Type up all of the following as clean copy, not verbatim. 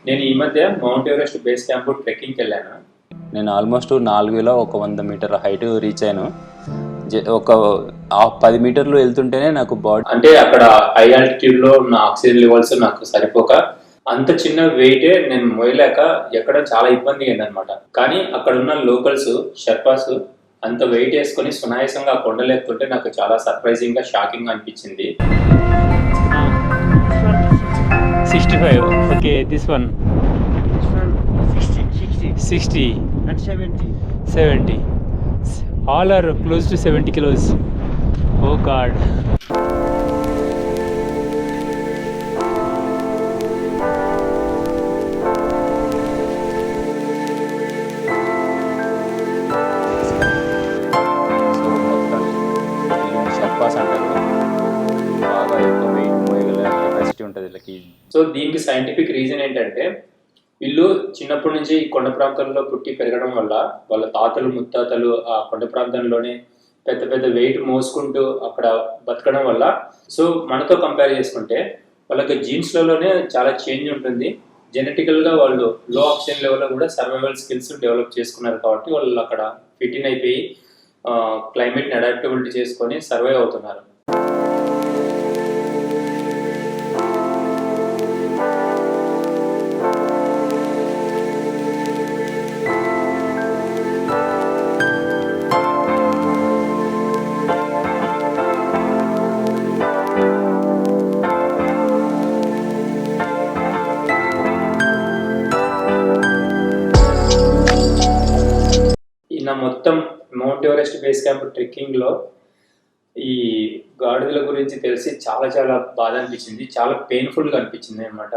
నేను ఈ మధ్య మౌంట్ ఎవరెస్ట్ బేస్ క్యాంప్ ట్రెక్కింగ్కి వెళ్ళాను. నేను ఆల్మోస్ట్ 4,100 మీటర్ల హైట్ రీచ్ అయ్యాను. ఒక 10 మీటర్లు వెళ్తుంటేనే నాకు బాడీ అంటే అక్కడ హై ఆల్టిట్యూడ్లో ఉన్న ఆక్సిజన్ లెవెల్స్ నాకు సరిపోక అంత చిన్న వెయిటే నేను మోయలేక ఎక్కడ చాలా ఇబ్బంది అయిందనమాట. కానీ అక్కడ ఉన్న లోకల్స్ షెర్పాస్ అంత వెయిట్ వేసుకొని సునాయాసంగా ఆ కొండలు ఎక్కుతుంటే నాకు చాలా సర్ప్రైజింగ్గా షాకింగ్గా అనిపించింది. 65. Okay, this one. This one 60. 60. And 70. 70. All are close to 70 kilos. Oh God. Sherpas అంటారు. బాగా ఎక్కువ వెయిట్ మోయగల కెపాసిటీ ఉంటుంది వీళ్ళకి. సో దీనికి సైంటిఫిక్ రీజన్ ఏంటంటే వీళ్ళు చిన్నప్పటి నుంచి ఈ కొండ ప్రాంతంలో పుట్టి పెరగడం వల్ల వాళ్ళ తాతలు ముత్తాతలు ఆ కొండ ప్రాంతంలోనే పెద్ద పెద్ద వెయిట్ మోసుకుంటూ అక్కడ బతకడం వల్ల సో మనతో కంపేర్ చేసుకుంటే వాళ్ళకి జీన్స్లలోనే చాలా చేంజ్ ఉంటుంది. జెనెటికల్గా వాళ్ళు లో ఆక్సిజన్ లెవెల్లో కూడా సర్వైవల్ స్కిల్స్ డెవలప్ చేసుకున్నారు కాబట్టి వాళ్ళు అక్కడ ఫిట్ ఇన్ అయిపోయి క్లైమేట్ని అడాప్టబిలిటీ చేసుకొని సర్వైవ్ అవుతున్నారు. నా మొత్తం మౌంట్ ఎవరెస్ట్ బేస్ క్యాంప్ ట్రెక్కింగ్లో ఈ గాడిదల గురించి తెలిసి చాలా చాలా బాధ అనిపించింది, చాలా పెయిన్ఫుల్గా అనిపించింది అనమాట.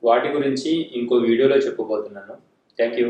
వాటి గురించి ఇంకో వీడియోలో చెప్పబోతున్నాను. Thank you.